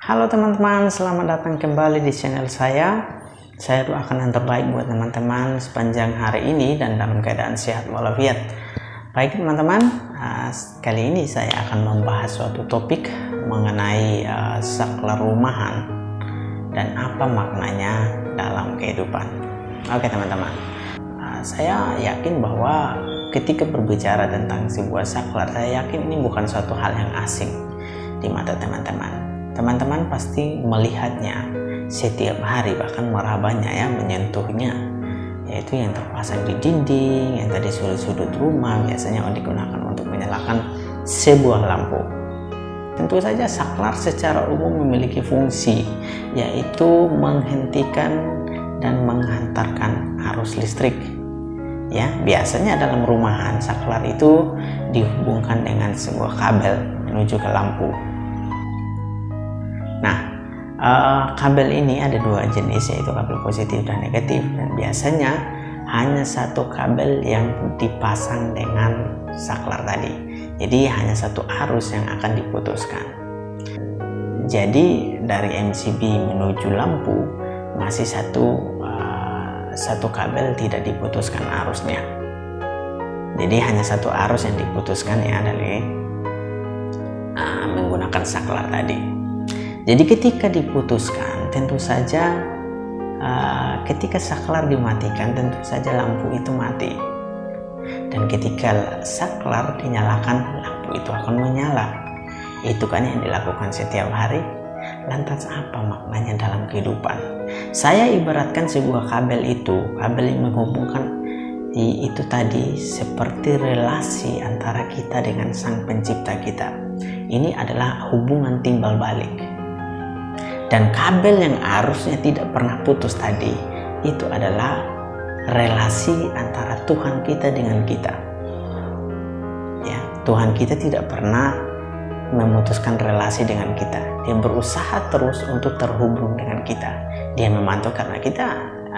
Halo teman-teman, selamat datang kembali di channel saya. Saya doakan yang terbaik buat teman-teman sepanjang hari ini dan dalam keadaan sehat walafiat. Baik teman-teman, kali ini saya akan membahas suatu topik mengenai saklar rumahan dan apa maknanya dalam kehidupan. Oke teman-teman, saya yakin bahwa ketika berbicara tentang sebuah saklar, saya yakin ini bukan suatu hal yang asing di mata teman-teman. Teman-teman pasti melihatnya setiap hari, bahkan merabanya ya, menyentuhnya, yaitu yang terpasang di dinding, yang tadi sudut-sudut rumah biasanya digunakan untuk menyalakan sebuah lampu. Tentu saja saklar secara umum memiliki fungsi, yaitu menghentikan dan menghantarkan arus listrik. Ya, biasanya dalam rumahan saklar itu dihubungkan dengan sebuah kabel menuju ke lampu. Nah, kabel ini ada dua jenis, yaitu kabel positif dan negatif, dan biasanya hanya satu kabel yang dipasang dengan saklar tadi. Jadi hanya satu arus yang akan diputuskan. Jadi dari MCB menuju lampu masih satu kabel tidak diputuskan arusnya. Jadi hanya satu arus yang diputuskan ya dari menggunakan saklar tadi. Jadi ketika diputuskan, tentu saja ketika saklar dimatikan, tentu saja lampu itu mati. Dan ketika saklar dinyalakan, lampu itu akan menyala. Itu kan yang dilakukan setiap hari. Lantas apa maknanya dalam kehidupan? Saya ibaratkan sebuah kabel yang menghubungkan itu tadi seperti relasi antara kita dengan Sang Pencipta kita. Ini adalah hubungan timbal balik. Dan kabel yang arusnya tidak pernah putus tadi, itu adalah relasi antara Tuhan kita dengan kita. Ya, Tuhan kita tidak pernah memutuskan relasi dengan kita. Dia berusaha terus untuk terhubung dengan kita. Dia memantau karena kita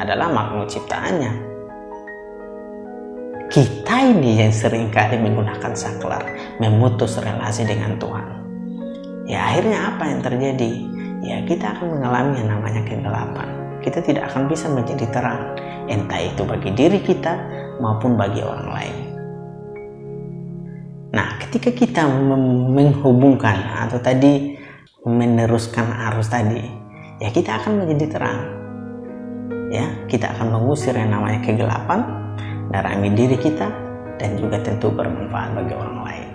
adalah makhluk ciptaannya. Kita ini yang seringkali menggunakan saklar, memutus relasi dengan Tuhan. Ya, akhirnya apa yang terjadi? Ya, kita akan mengalami yang namanya kegelapan. Kita tidak akan bisa menjadi terang, entah itu bagi diri kita maupun bagi orang lain. Nah, ketika kita menghubungkan atau tadi meneruskan arus tadi, ya kita akan menjadi terang. Ya, kita akan mengusir yang namanya kegelapan dari diri kita dan juga tentu bermanfaat bagi orang lain.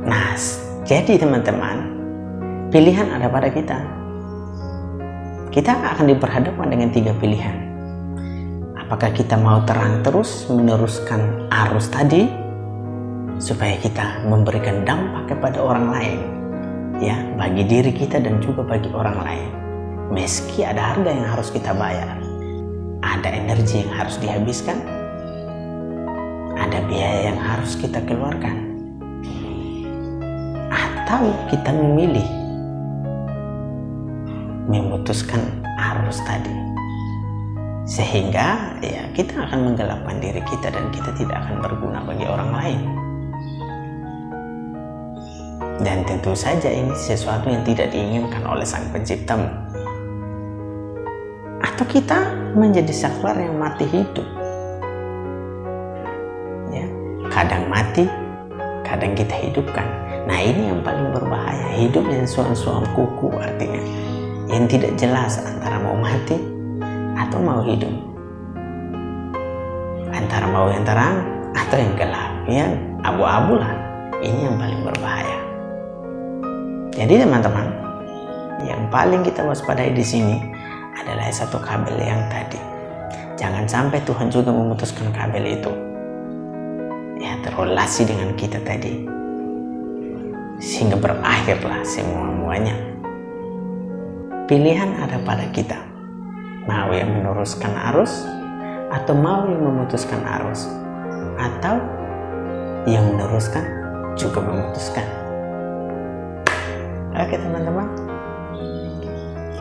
Nah, jadi teman-teman, pilihan ada pada kita. Kita akan diperhadapkan dengan 3 pilihan. Apakah kita mau terang terus meneruskan arus tadi supaya kita memberikan dampak kepada orang lain, ya, bagi diri kita dan juga bagi orang lain. Meski ada harga yang harus kita bayar, ada energi yang harus dihabiskan, ada biaya yang harus kita keluarkan. Atau kita memilih memutuskan arus tadi, sehingga ya kita akan menggelapkan diri kita dan kita tidak akan berguna bagi orang lain. Dan tentu saja ini sesuatu yang tidak diinginkan oleh Sang Penciptamu. Atau kita menjadi saklar yang mati hidup, ya, kadang mati, kadang kita hidupkan. Nah, ini yang paling berbahaya, hidup yang suam-suam kuku, artinya yang tidak jelas antara mau mati atau mau hidup, antara mau yang terang atau yang gelap, yang abu-abu lah. Ini yang paling berbahaya. Jadi teman-teman, yang paling kita waspadai di sini adalah satu kabel yang tadi. Jangan sampai Tuhan juga memutuskan kabel itu, ya, terrelasi dengan kita tadi, sehingga berakhirlah semua-muanya. Pilihan ada pada kita, mau yang meneruskan arus atau mau yang memutuskan arus, atau yang meneruskan juga memutuskan. Oke teman-teman,